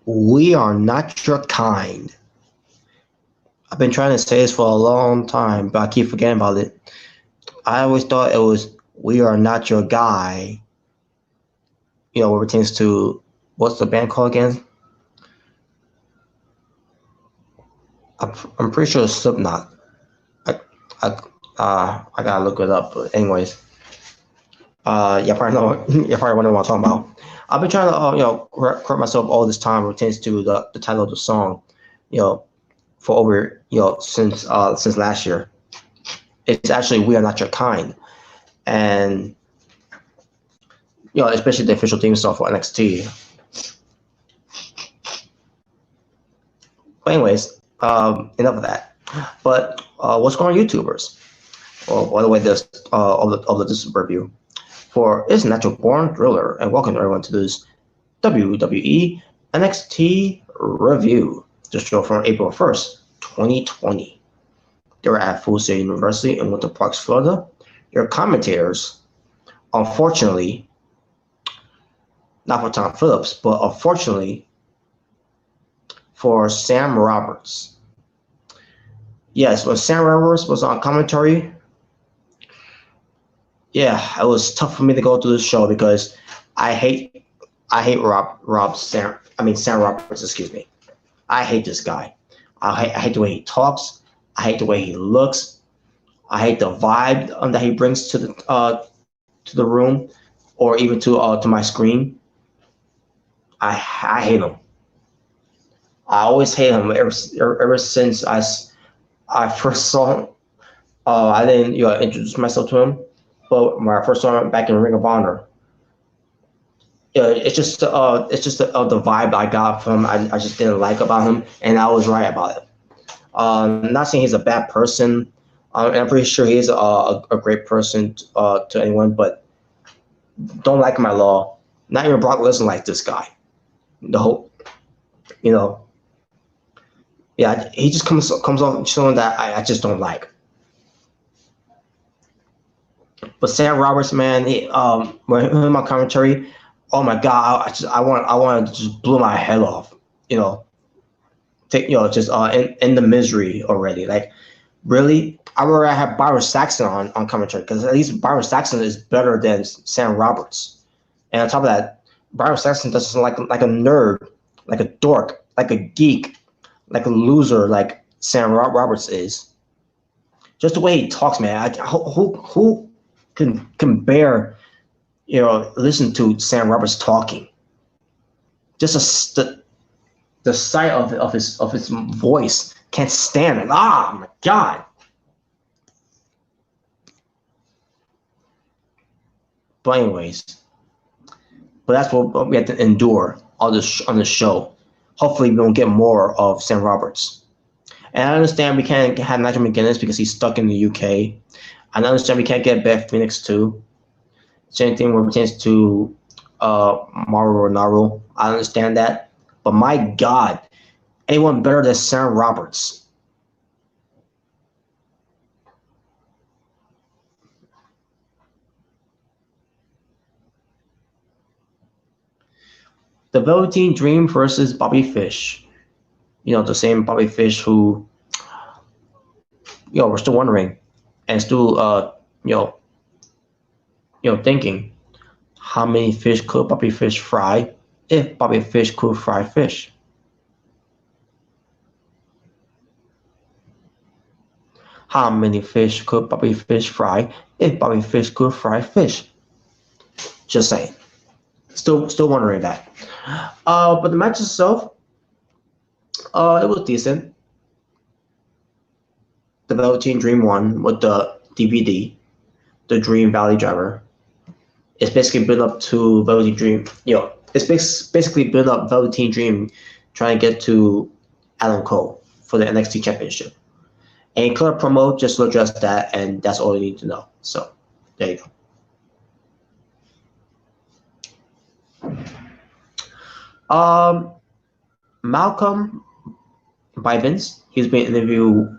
We are not your kind. I've been trying to say this for a long time, but I keep forgetting about it. I always thought it was "We are not your guy." What pertains to what's the band called again? I'm pretty sure it's Slipknot. I I I gotta look it up. But anyways, you probably know. You probably wondering what I'm talking about. I've been trying to correct myself all this time. Pertains to the title of the song. You know, for over since last year. It's actually "We Are Not Your Kind," and especially the official theme song for NXT. But anyways, enough of that. But what's going on, YouTubers? Well, by the way, this this review for Is Natural Born Thriller, and welcome everyone to this WWE NXT review. This show from April 1st, 2020. They were at Full Sail University in Winter Park, Florida. Your commentators, unfortunately, not for Tom Phillips, but unfortunately for Sam Roberts. Yes, when Sam Roberts was on commentary, yeah, it was tough for me to go through this show because I hate Sam Roberts, excuse me. I hate this guy. I hate the way he talks. I hate the way he looks. I hate the vibe that he brings to the room, or even to my screen. I hate him. I always hate him ever since I first saw him. I didn't introduce myself to him, but when I first saw him back in Ring of Honor, it's just the vibe I got from him. I just didn't like about him, and I was right about it. Not saying he's a bad person. I'm pretty sure he's a great person to anyone, but don't like him at all. Not even Brock Lesnar like this guy. The whole, yeah, he just comes off showing that I just don't like. But Sam Roberts, man, when him on commentary, oh my God, I want to just blow my head off. Just in the misery already. Like, really, I would rather have Byron Saxton on commentary, because at least Byron Saxton is better than Sam Roberts. And on top of that, Byron Saxton doesn't like a nerd, like a dork, like a geek, like a loser, like Sam Roberts is. Just the way he talks, man. Who can bear, listen to Sam Roberts talking? Just the sight of his voice, can't stand it. Ah, my God. But anyways, that's what we have to endure on this show. Hopefully, we don't get more of Sam Roberts. And I understand we can't have Nigel McGuinness because he's stuck in the UK. And I understand we can't get Beth Phoenix too. Same thing when it pertains to Mauro Ranallo. I understand that. But my God, anyone better than Sam Roberts? The Velveteen Dream versus Bobby Fish. The same Bobby Fish who, we're still wondering, and still, thinking, how many fish could Bobby Fish fry if Bobby Fish could fry fish? How many fish could Bobby Fish fry if Bobby Fish could fry fish? Just saying. Still wondering that. But the match itself, it was decent. The Velveteen Dream won with the DVD, the Dream Valley Driver. It's basically built up to Velveteen Dream. It's basically built up Velveteen Dream trying to get to Adam Cole for the NXT Championship. And clear promo just to address that, and that's all you need to know. So there you go. Malcolm Bivens, he's being interviewed.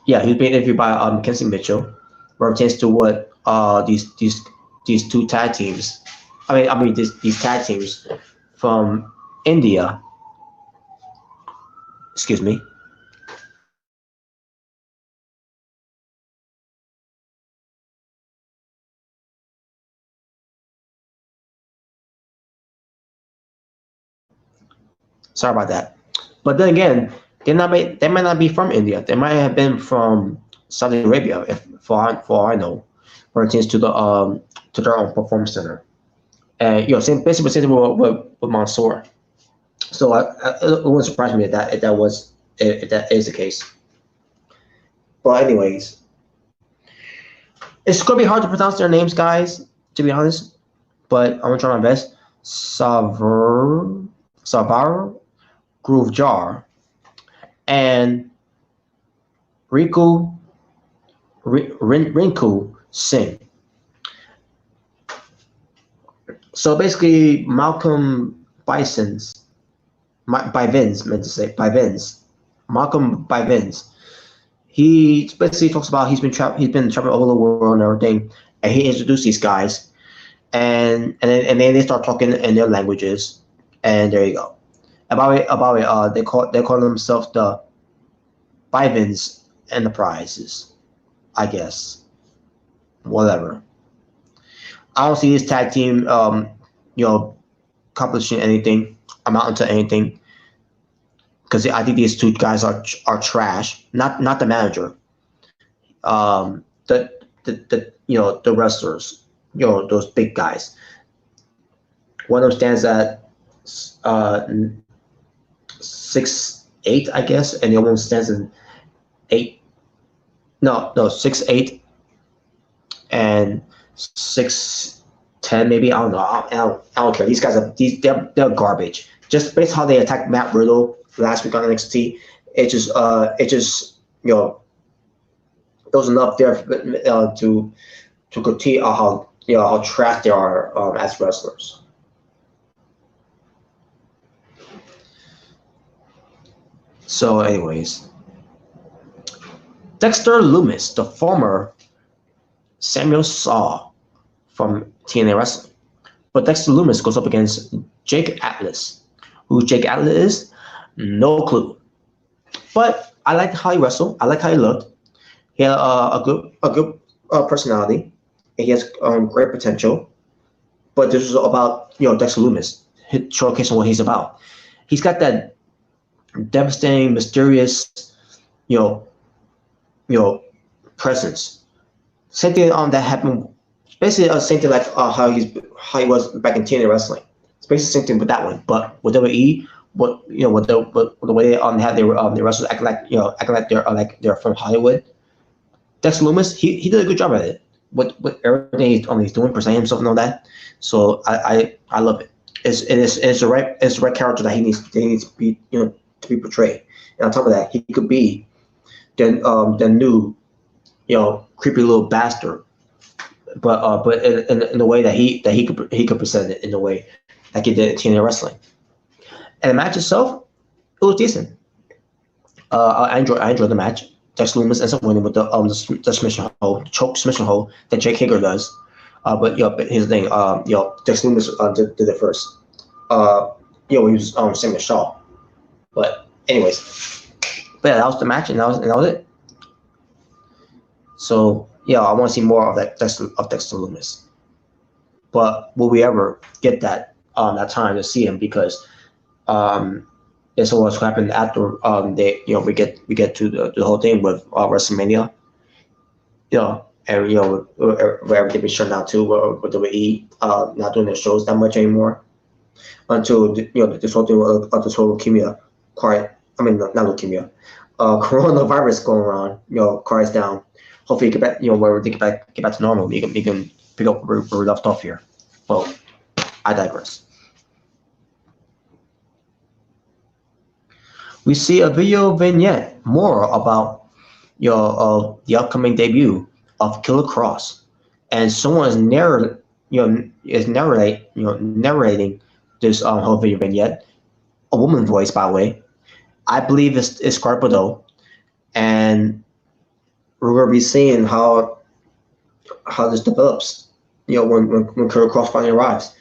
Yeah, he's being interviewed by Mackenzie Mitchell, where it pertains to what these two tag teams. These tag teams from India. Excuse me. Sorry about that. But then again, they might not be from India. They might have been from Saudi Arabia, if for all I know, pertains to their own performance center. And basically same thing with Mansoor. So it wouldn't surprise me if that is the case. But anyways, it's gonna be hard to pronounce their names, guys. To be honest, but I'm gonna try my best. Savar Groove and Rinku Singh. So basically, Malcolm Malcolm Bivens. He basically talks about he's been traveling all over the world and everything, and he introduced these guys, and then they start talking in their languages, and there you go. They call themselves the Bivens Enterprises, I guess. Whatever. I don't see this tag team, accomplishing anything, amounting to anything, because I think these two guys are trash. Not the manager. The wrestlers, those big guys. One of them stands at 6'8", I guess, and the other one stands in 8. No, 6'8" and 6'10", maybe. I don't know. I don't care. These guys they're garbage. Just based on how they attacked Matt Riddle last week on NXT, it just there was enough there to critique how trash they are as wrestlers. So, anyways, Dexter Lumis, the former Samuel Saw from TNA Wrestling. But Dexter Lumis goes up against Jake Atlas. Who Jake Atlas is? No clue. But I liked how he wrestled. I liked how he looked. He had a good personality. And he has great potential. But this is about Dexter Lumis showcasing what he's about. He's got that devastating, mysterious, presence. Same thing that happened. Basically, same thing like how he was back in TNA Wrestling. It's basically the same thing with that one, but with WWE, with the way they have their wrestlers acting like they're from Hollywood. Dexter Lumis, he did a good job at it. With everything he's doing, presenting himself and all that. So I love it. It's the right character that he needs to be to be portrayed. And on top of that, he could be the new creepy little bastard, but in a way that he could present it in a way like he did in TNA Wrestling. And the match itself, it was decent. I enjoyed the match. Dexter Lumis ends up winning with the submission hold, choke submission hold that Jake Hager does. But here's the thing. Dexter Lumis did it first. When he was Samuel Shaw. But anyways, that was the match, and that was it. So I want to see more of Dexter Lumis. But will we ever get that time to see him? Because it's what's happened after we get to the whole thing with WrestleMania. And where everything been shut down too, with WWE not doing their shows that much anymore until this whole thing of this whole leukemia not leukemia, coronavirus going on, quiets down. Hopefully get back, where they get back to normal. We can pick up where we left off here. Well, I digress. We see a video vignette more about the upcoming debut of Killer Cross, and someone is narrating this whole video vignette. A woman voice, by the way. I believe it's Scarpado, and we're gonna be seeing how this develops. When Killer Cross finally arrives.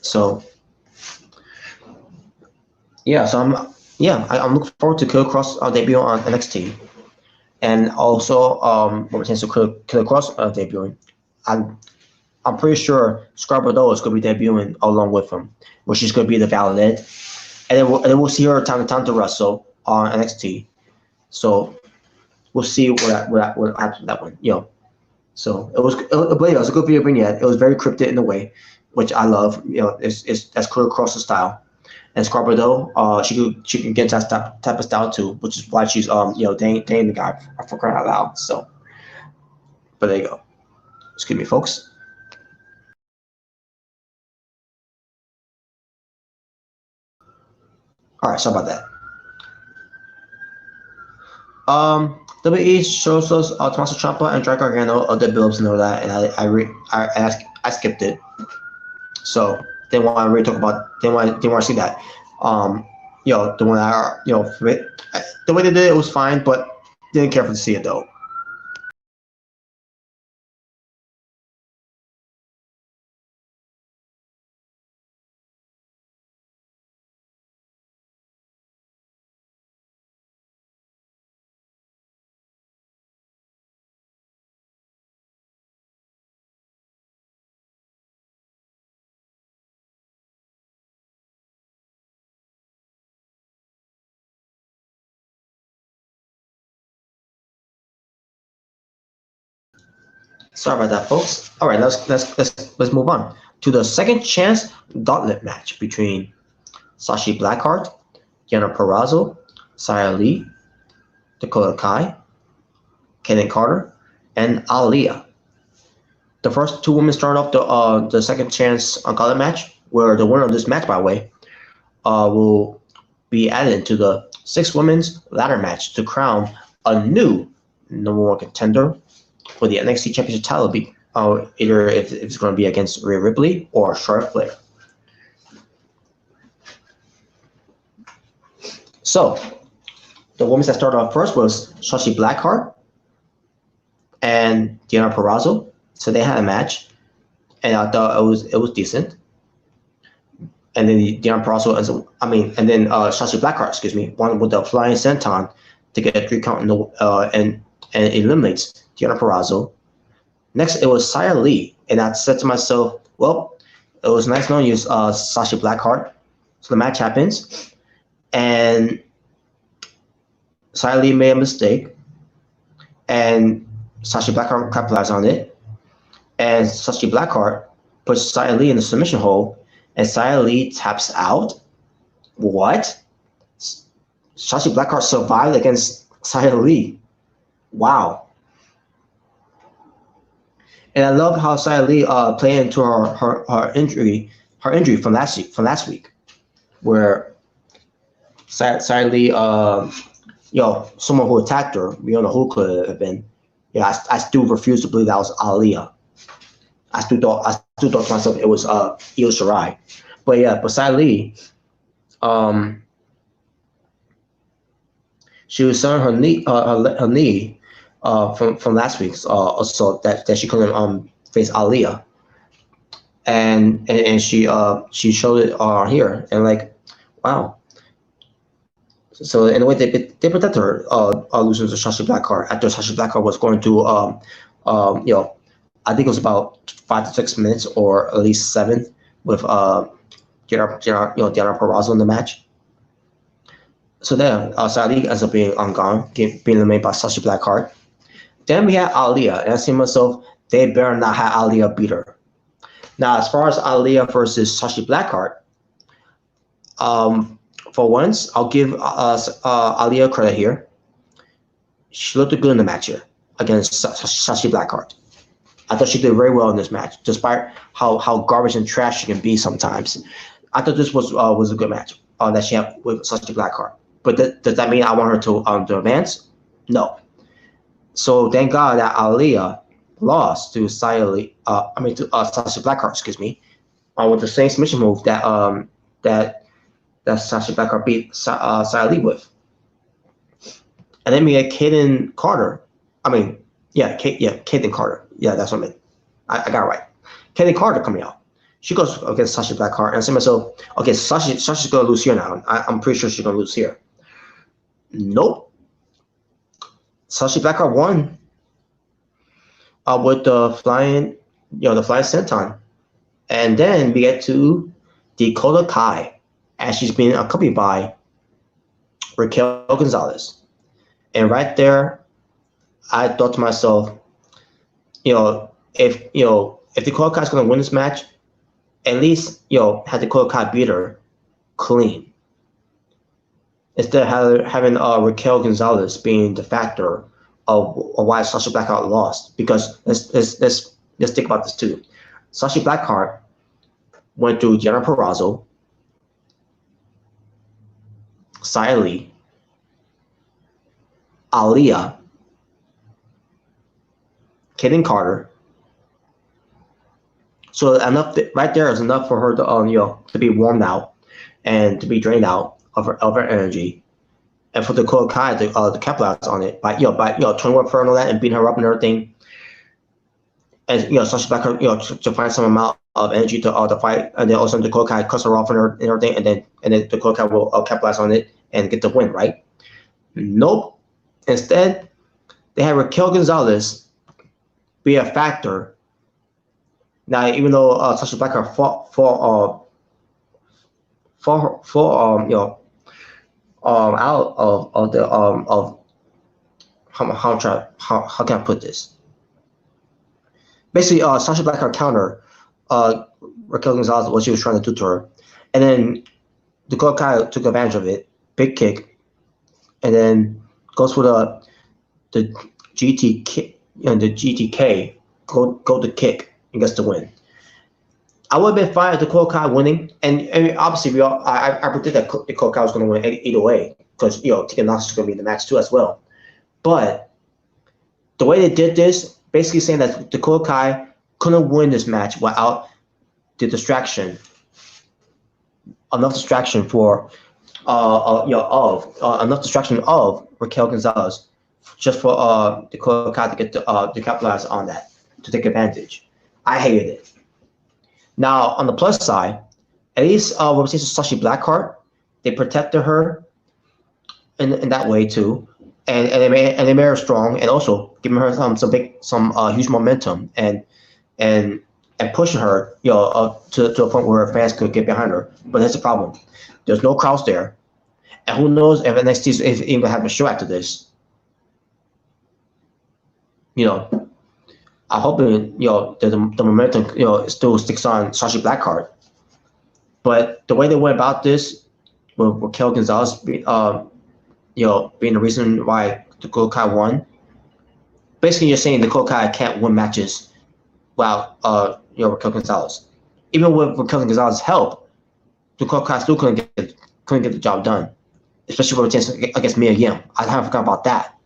So Yeah, so I'm looking forward to Killer Cross debut on NXT, and also what pertains to Killer Cross debuting. I'm I'm pretty sure Scarborough is going to be debuting along with him, which is going to be the Valet, and then we'll see her time to wrestle on NXT. So we'll see what happens with that one. So but yeah, it was a good video vignette. It was very cryptic in a way, which I love. It's that's Killer Cross style. And Scarborough, she can get that type of style too, which is why she's dating the guy for crying out loud. So, but there you go. Excuse me, folks. All right, sorry about that. WWE shows us Tommaso Ciampa and Jack Gargano the builds and all that, and I skipped it. So didn't want to really talk about didn't want to see that. Um, the one the way they did it was fine, but didn't care for to see it though. Sorry about that, folks. All right, let's move on to the second chance gauntlet match between Sashi Blackheart, Yana Perrazzo, Saya Lee, Dakota Kai, Kenneth Carter, and Aliyah. The first two women start off the second chance gauntlet match, where the winner of this match, by the way, will be added to the six women's ladder match to crown a new number one contender for the NXT Championship title, either if it's going to be against Rhea Ripley or Charlotte Flair. So, the women that started off first was Shashi Blackheart and Deonna Purrazzo. So they had a match, and I thought it was decent. And then Deonna Purrazzo, and then Shashi Blackheart, excuse me, won with the flying senton to get a 3 count and eliminates Deonna Purrazzo. Next, it was Saya Lee, and I said to myself, well, it was nice knowing you, Sashi Blackheart. So the match happens, and Saya Lee made a mistake, and Sashi Blackheart capitalized on it, and Sashi Blackheart puts Saya Lee in the submission hold, and Saya Lee taps out. What? Sashi Blackheart survived against Saya Lee. Wow. And I love how Saya Lee played into her injury from last week, where Saya Lee, someone who attacked her, we don't know who could have been. Yeah, I still refuse to believe that was Aliyah. I still thought to myself it was Io Shirai. But yeah, but Saya Lee, she was selling her knee from last week's assault that she couldn't face Aliyah, and she showed it here, and like, wow. So in a way, they protected her losing to Sashi Blackheart after Sashi Blackheart was going to I think it was about 5 to 6 minutes or at least 7 with Deonna Purrazzo in the match. So then Saudi ends up being gone, being eliminated by Sashi Blackheart. Then we had Aliyah, and I see myself, they better not have Aliyah beat her. Now, as far as Aliyah versus Sashi Blackheart, for once, I'll give Aliyah credit here. She looked good in the match here against Sashi Blackheart. I thought she did very well in this match, despite how garbage and trash she can be sometimes. I thought this was a good match that she had with Sashi Blackheart. But does that mean I want her to advance? No. So thank God that Aliyah lost to Sashi Blackheart, excuse me, with the same submission move that Sashi Blackheart beat Saya Lee with. And then we had Kaden Carter. Kaden Carter. Yeah, that's what I meant. I got it right. Kaden Carter coming out. She goes against Sasha Blackheart, and I say to myself, okay, Sasha's gonna lose here now. I'm pretty sure she's gonna lose here. Nope. Sasha Blackheart won with the flying, the flying senton, and then we get to Dakota Kai, and she's being accompanied by Raquel Gonzalez, and right there, I thought to myself, if Dakota Kai's gonna win this match, at least have Dakota Kai beat her clean. Instead of having Raquel Gonzalez being the factor of why Sasha Blackheart lost. Because let's think about this too. Sasha Blackheart went through Deonna Purrazzo, Xia Li, Aaliyah, Kaden Carter. So enough right there is enough for her to be warmed out and to be drained out of her energy, and for Dakota Kai to capitalize on it by turning with her and all that and beating her up and everything, and Sasha Blackheart to find some amount of energy to fight, and then also Dakota Kai cuts her off and everything, and then Dakota Kai will capitalize on it and get the win, right? Nope. Instead, they had Raquel Gonzalez be a factor. Now, even though Sasha Blackheart fought out of the of how can I put this? Basically, Sasha Blackheart counter Raquel Gonzalez what she was trying to do to her, and then Dakota Kai took advantage of it, big kick, and then goes for the GTK, the GTK go to kick and gets the win. I would have been fine with Dakota Kai winning, and obviously I predicted that Dakota Kai was going to win either way because Tegan Knox is going to be in the match too as well. But the way they did this, basically saying that Dakota Kai couldn't win this match without the distraction, enough distraction for enough distraction of Raquel Gonzalez, just for Dakota Kai to get to capitalize on that, to take advantage. I hated it. Now, on the plus side, at least when we see Sasha Blackheart, they protected her in that way too, and they made her strong, and also giving her some huge momentum and pushing her to a point where her fans could get behind her. But that's the problem. There's no crowds there, and who knows if NXT is even gonna have a show after this. I'm hoping that the momentum still sticks on Sasha Blackheart, but the way they went about this, with Raquel Gonzalez being the reason why Dakota Kai won. Basically, you're saying Dakota Kai can't win matches without Raquel Gonzalez. Even with Raquel Gonzalez's help, Dakota Kai still couldn't get the job done, especially for a chance against Mia Yim. I haven't forgot about that.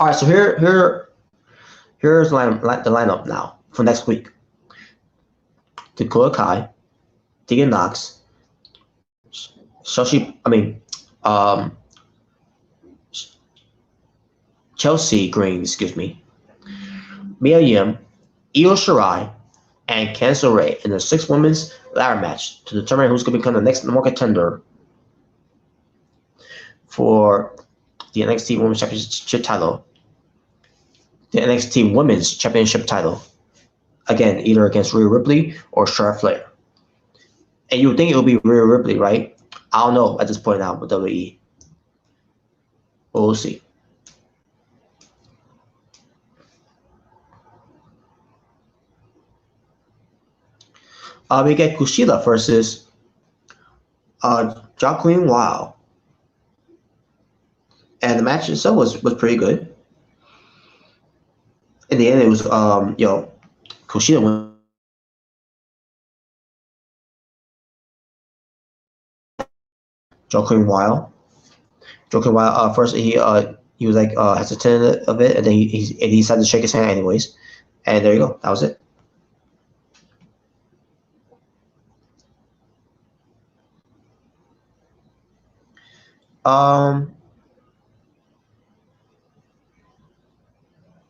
All right, so here's the lineup now for next week. Dakota Kai, Tegan Knox, Chelsea Green, Mia Yim, Io Shirai, and Candice Ray in the 6 women's ladder match to determine who's going to become the next number 1 contender for the NXT Women's Championship title, the NXT Women's Championship title, again, either against Rhea Ripley or Charlotte Flair. And you would think it would be Rhea Ripley, right? I don't know at this point now with WWE. But we'll see. We get Kushida versus Jacqueline Wow. And the match itself was pretty good. In the end, it was Kushida won. Jacqueline Wow. First he was like hesitant of it, and then he decided to shake his hand anyways. And there you go. That was it.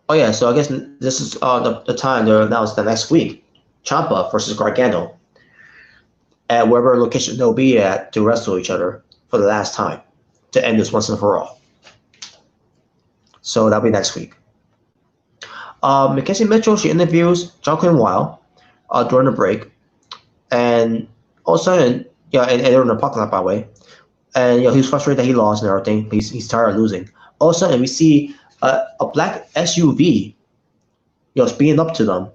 Oh yeah, so I guess this is the time they announced the next week, Ciampa versus Gargano at wherever location they'll be at to wrestle each other for the last time to end this once and for all. So that'll be next week. Mackenzie Mitchell, she interviews Jonathan Wild during the break, and all of a sudden, yeah, and they're in the parking lot by the way, and he's frustrated that he lost and everything. He's tired of losing. All of a sudden, we see a black SUV, speeding up to them,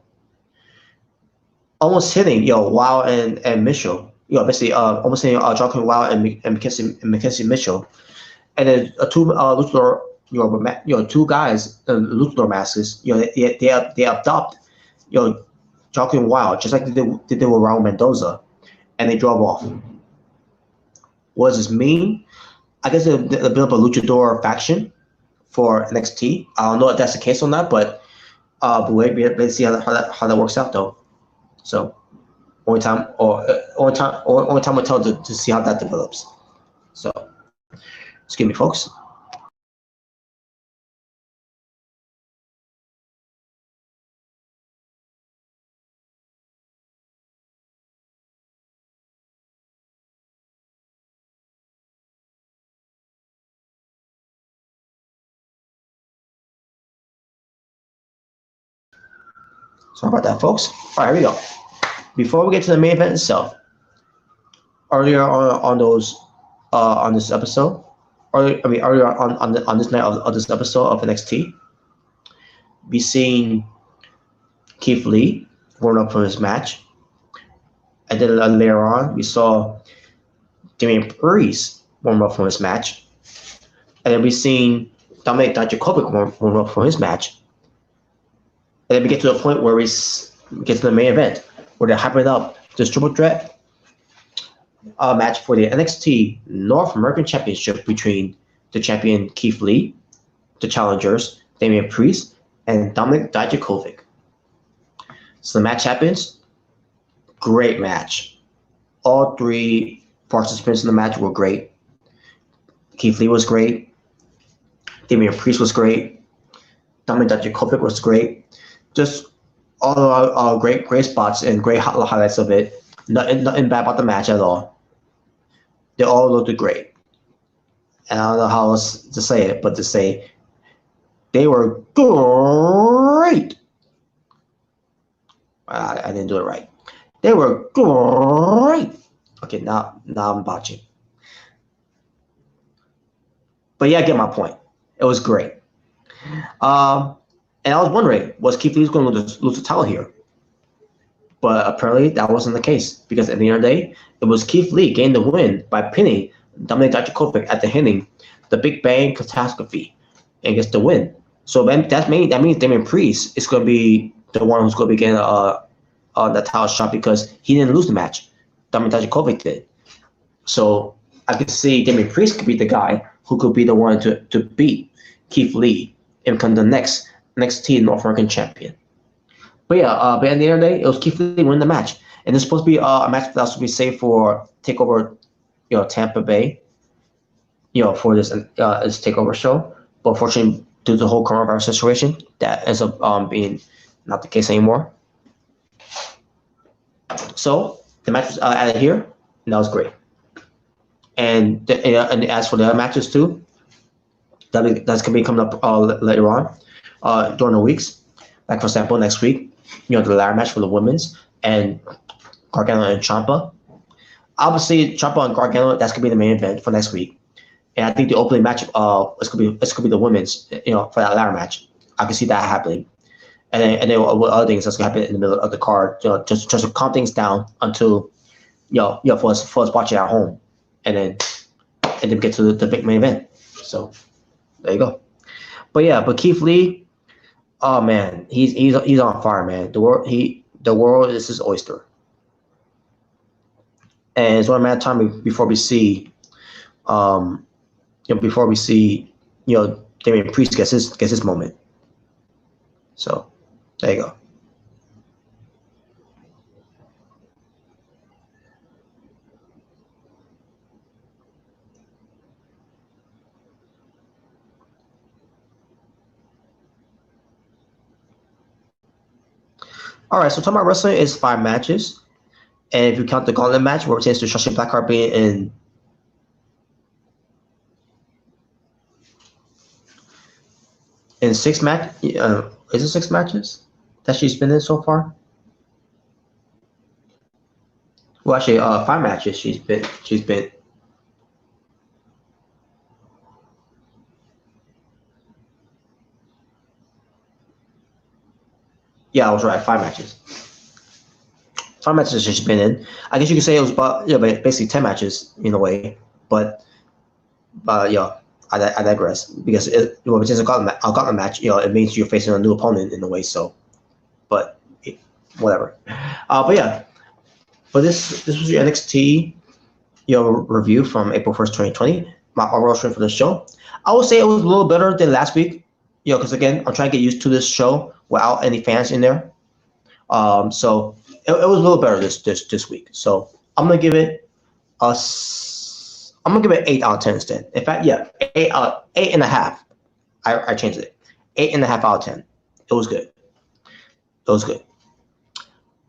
almost hitting Wow and Mitchell. Basically almost hitting Jonathan Wow and Mackenzie Mitchell, and then two luchador two guys luchador masks. They adopt Jonathan Wow just like they did with Raul Mendoza, and they drove off. What does this mean? I guess they build up a luchador faction for NXT. I don't know if that's the case or not, but let's see how that works out though. So only time will tell to see how that develops. So excuse me, folks. Sorry about that, folks. All right, here we go. Before we get to the main event itself, earlier on those on this episode, earlier on this night of this episode of NXT, we seen Keith Lee warm up for his match, and then later on we saw Damian Priest warm up for his match, and then we seen Dominic Dijakovic warm up for his match, and then we get to the point where we get to the main event where they're hyping up this triple threat match for the NXT North American Championship between the champion Keith Lee, the challengers Damian Priest, and Dominic Dijakovic. So the match happens. Great match. All three participants in the match were great. Keith Lee was great. Damian Priest was great. Dominic Dijakovic was great. Just all great spots and great highlights of it. Nothing bad about the match at all. They all looked great. And I don't know how else to say it, but to say they were great. I didn't do it right. They were great. Okay, now I'm botching. But yeah, I get my point. It was great. And I was wondering, was Keith Lee going to lose the title here? But apparently that wasn't the case, because at the end of the day, it was Keith Lee gained the win by pinning Dominic Dijakovic at the hitting, the Big Bang Catastrophe, and gets the win. So that means Damian Priest is going to be the one who's going to be getting the title shot because he didn't lose the match. Dominic Dijakovic did. So I could see Damian Priest could be the guy who could be the one to beat Keith Lee and become the next NXT North American champion. But yeah, but at the end of the day, it was Keith Lee winning the match, and it's supposed to be a match that's supposed to be saved for Takeover, Tampa Bay, for this Takeover show. But unfortunately, due to the whole coronavirus situation, that ends up being not the case anymore. So the match was added here, and that was great. And as for the other matches too, that's gonna be coming up later on during the weeks. Like for example, next week, the ladder match for the women's and Gargano and Ciampa. Obviously, Ciampa and Gargano, that's gonna be the main event for next week. And I think the opening match it's gonna be the women's, for that ladder match. I can see that happening. And then what other things that's gonna happen in the middle of the card, just to calm things down until for us watching at home, and then get to the big main event. So there you go. But Keith Lee, oh man, he's on fire, man. The world is his oyster, and it's only a matter of time before we see, Damian Priest gets his moment. So there you go. All right, so talking about wrestling is 5 matches, and if you count the Gauntlet match, where it pertains to Shotzi Blackheart being in 6 match, is it 6 matches that she's been in so far? Well, actually, 5 matches she's been. Yeah, I was right. 5 matches. 5 matches she's been in. I guess you could say it was about basically 10 matches in a way, but yeah, I digress because when it's a gauntlet match, it means you're facing a new opponent in a way. So, but whatever. But yeah, but this was your NXT review from April 1st, 2020. My overall stream for the show. I would say it was a little better than last week. Because again, I'm trying to get used to this show without any fans in there. So it was a little better this week. So I'm gonna give it I'm gonna give it 8 out of 10 instead. In fact, yeah, 8.5. I changed it. 8.5 out of 10. It was good. It was good.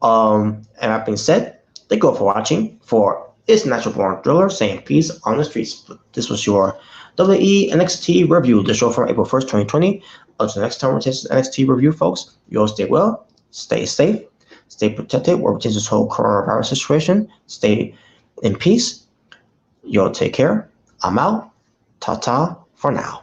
And that being said, thank you all for watching. For It's Natural Born Thriller, saying peace on the streets. This was your WWE NXT review, the show from April 1st, 2020. Until next time, we'll take NXT review, folks. You all stay well, stay safe, stay protected. We're taking this whole coronavirus situation. Stay in peace. You all take care. I'm out. Ta-ta for now.